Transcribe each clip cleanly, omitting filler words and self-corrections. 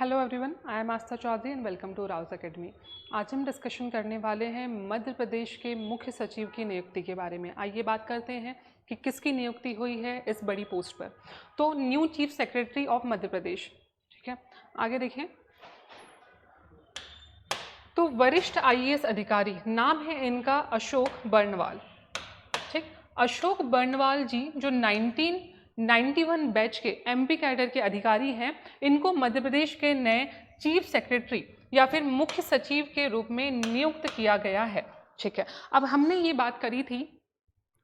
Hello everyone, I am Aastha Chaudhary and welcome to Rau's academy. आज हम discussion करने वाले हैं मध्य प्रदेश के मुख्य सचिव की नियुक्ति के बारे में। आइए बात करते हैं कि किसकी नियुक्ति हुई है इस बड़ी पोस्ट पर। तो new chief secretary of Madhya Pradesh, ठीक है। आगे देखें तो वरिष्ठ आईएएस अधिकारी, नाम है इनका अशोक बर्णवाल, ठीक। अशोक बर्णवाल जी जो 1991 बैच के एमपी कैडर के अधिकारी हैं, इनको मध्य प्रदेश के नए चीफ सेक्रेटरी या फिर मुख्य सचिव के रूप में नियुक्त किया गया है, ठीक है। अब हमने ये बात करी थी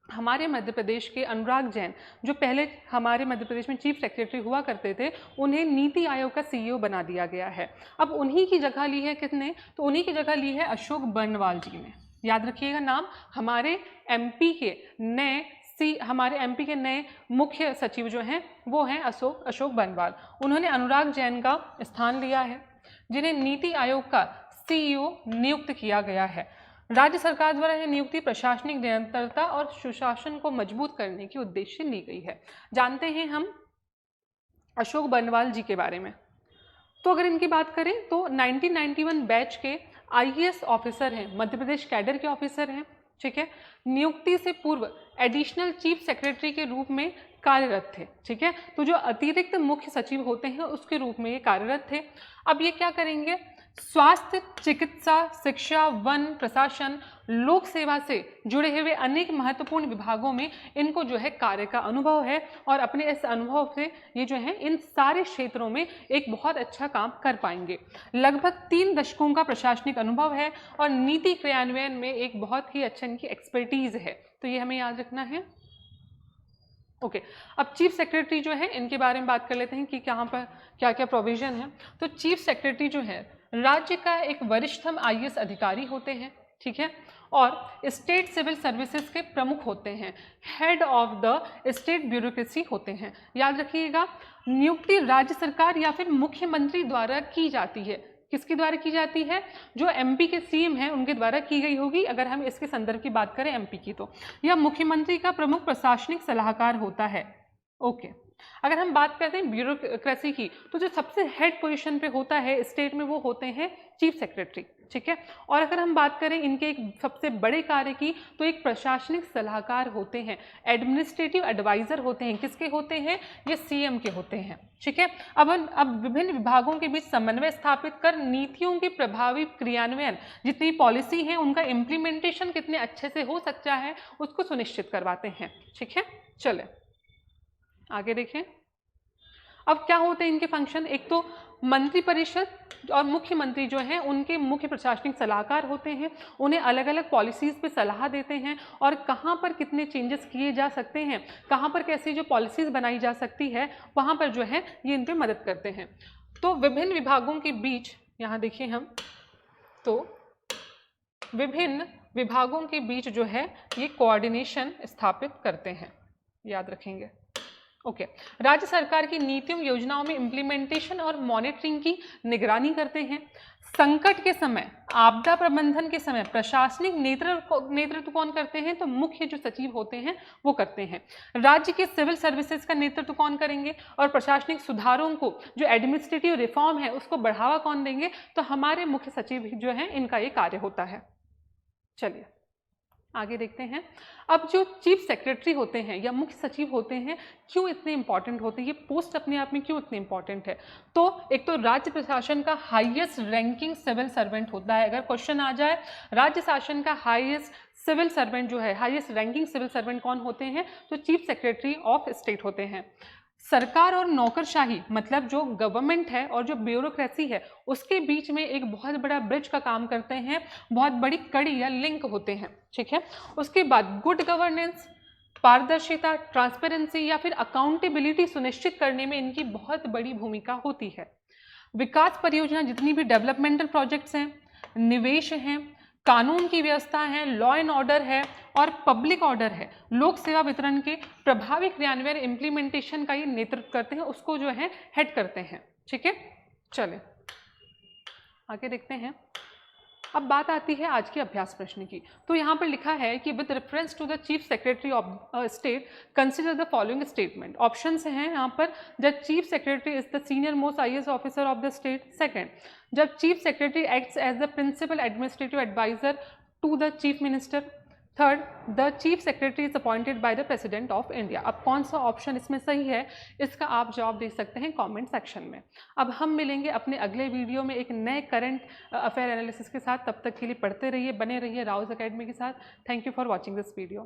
हमारे मध्य प्रदेश के अनुराग जैन जो पहले हमारे मध्य प्रदेश में चीफ सेक्रेटरी हुआ करते थे, उन्हें नीति आयोग का सीईओ बना दिया गया है। अब उन्हीं की जगह ली है किसने? तो उन्हीं की जगह ली है अशोक बर्णवाल जी ने। याद रखिएगा नाम, हमारे एमपी के नए मुख्य सचिव जो हैं वो हैं अशोक बर्णवाल। उन्होंने अनुराग जैन का स्थान लिया है, जिन्हें नीति आयोग का सीईओ नियुक्त किया गया है। राज्य सरकार द्वारा यह नियुक्ति प्रशासनिक निरंतरता और सुशासन को मजबूत करने के उद्देश्य से ली गई है। जानते हैं हम अशोक बर्णवाल जी के बारे में। तो अगर इनकी बात करें तो 1991 बैच के आईएएस ऑफिसर हैं, मध्य प्रदेश कैडर के ऑफिसर हैं, ठीक है। नियुक्ति से पूर्व एडिशनल चीफ सेक्रेटरी के रूप में कार्यरत थे, ठीक है। तो जो अतिरिक्त मुख्य सचिव होते हैं उसके रूप में ये कार्यरत थे। अब ये क्या करेंगे? स्वास्थ्य, चिकित्सा, शिक्षा, वन, प्रशासन, लोक सेवा से जुड़े हुए अनेक महत्वपूर्ण विभागों में इनको जो है कार्य का अनुभव है, और अपने इस अनुभव से ये जो है इन सारे क्षेत्रों में एक बहुत अच्छा काम कर पाएंगे। लगभग 3 दशकों का प्रशासनिक अनुभव है और नीति क्रियान्वयन में एक बहुत ही अच्छा इनकी एक्सपर्टीज है, तो ये हमें याद रखना है। ओके, अब चीफ सेक्रेटरी जो है इनके बारे में बात कर लेते हैं कि कहाँ पर क्या क्या प्रोविजन है। तो चीफ सेक्रेटरी जो है राज्य का एक वरिष्ठतम आईएएस अधिकारी होते हैं, ठीक है, और स्टेट सिविल सर्विसेज के प्रमुख होते हैं, head of the state bureaucracy होते हैं। याद रखिएगा, नियुक्ति राज्य सरकार या फिर मुख्यमंत्री द्वारा की जाती है। किसके द्वारा की जाती है? जो एमपी के सीएम हैं उनके द्वारा की गई होगी, अगर हम इसके संदर्भ की बात करें एमपी की तो। यह मुख्यमंत्री का प्रमुख प्रशासनिक सलाहकार होता है। ओके, अगर हम बात करते हैं ब्यूरोक्रेसी की, तो जो सबसे हेड पोजीशन पे होता है स्टेट में वो होते हैं चीफ सेक्रेटरी, ठीक है। और अगर हम बात करें इनके एक सबसे बड़े कार्य की, तो एक प्रशासनिक सलाहकार होते हैं, एडमिनिस्ट्रेटिव एडवाइजर होते हैं। किसके होते हैं? ये सीएम के होते हैं, ठीक है। अब विभिन्न विभागों के बीच समन्वय स्थापित कर नीतियों के प्रभावी क्रियान्वयन, जितनी पॉलिसी है उनका इम्प्लीमेंटेशन कितने अच्छे से हो सकता है उसको सुनिश्चित करवाते हैं, ठीक है। चले आगे देखें। अब क्या होते हैं इनके फंक्शन? एक तो मंत्रिपरिषद और मुख्यमंत्री जो हैं उनके मुख्य प्रशासनिक सलाहकार होते हैं, उन्हें अलग अलग पॉलिसीज़ पे सलाह देते हैं और कहाँ पर कितने चेंजेस किए जा सकते हैं, कहाँ पर कैसी जो पॉलिसीज़ बनाई जा सकती है, वहाँ पर जो है ये इन पर मदद करते हैं। तो विभिन्न विभागों के बीच, यहाँ देखिए हम, तो विभिन्न विभागों के बीच जो है ये कोऑर्डिनेशन स्थापित करते हैं, याद रखेंगे। ओके, राज्य सरकार की नीतियों योजनाओं में इम्प्लीमेंटेशन और मॉनिटरिंग की निगरानी करते हैं। संकट के समय, आपदा प्रबंधन के समय प्रशासनिक नेतृत्व कौन करते हैं? तो मुख्य जो सचिव होते हैं वो करते हैं। राज्य के सिविल सर्विसेज का नेतृत्व कौन करेंगे? और प्रशासनिक सुधारों को, जो एडमिनिस्ट्रेटिव रिफॉर्म है उसको बढ़ावा कौन देंगे? तो हमारे मुख्य सचिव जो है इनका ये कार्य होता है। चलिए आगे देखते हैं। अब जो चीफ सेक्रेटरी होते हैं या मुख्य सचिव होते हैं, क्यों इतने इंपॉर्टेंट होते हैं, ये पोस्ट अपने आप में क्यों इतने इंपॉर्टेंट है? तो एक तो राज्य प्रशासन का हाईएस्ट रैंकिंग सिविल सर्वेंट होता है। अगर क्वेश्चन आ जाए राज्य शासन का हाईएस्ट सिविल सर्वेंट जो है, हाईएस्ट रैंकिंग सिविल सर्वेंट कौन होते हैं? तो चीफ सेक्रेटरी ऑफ स्टेट होते हैं। सरकार और नौकरशाही, मतलब जो गवर्नमेंट है और जो ब्यूरोक्रेसी है उसके बीच में एक बहुत बड़ा ब्रिज का काम करते हैं, बहुत बड़ी कड़ी या लिंक होते हैं, ठीक है। उसके बाद गुड गवर्नेंस, पारदर्शिता, ट्रांसपेरेंसी या फिर अकाउंटेबिलिटी सुनिश्चित करने में इनकी बहुत बड़ी भूमिका होती है। विकास परियोजना, जितनी भी डेवलपमेंटल प्रोजेक्ट्स हैं, निवेश हैं, कानून की व्यवस्था है, लॉ एंड ऑर्डर है और पब्लिक ऑर्डर है, लोक सेवा वितरण के प्रभावी क्रियान्वयन इम्प्लीमेंटेशन का ये नेतृत्व करते हैं, उसको जो है हेड करते हैं, ठीक है। चले आगे देखते हैं। अब बात आती है आज के अभ्यास प्रश्न की। तो यहाँ पर लिखा है कि with reference to the chief secretary of state consider the following statement. Options हैं यहाँ पर, जब chief secretary is the senior most IAS officer of the state. Second, जब chief secretary acts as the principal administrative adviser to the chief minister. Third, the chief secretary is appointed by the president of India. अब कौन सा option इसमें सही है, इसका आप जवाब दे सकते हैं कमेंट सेक्शन में। अब हम मिलेंगे अपने अगले वीडियो में एक नए करंट अफेयर एनालिसिस के साथ। तब तक के लिए पढ़ते रहिए, बने रहिए राउज एकेडमी के साथ। Thank you for watching this video.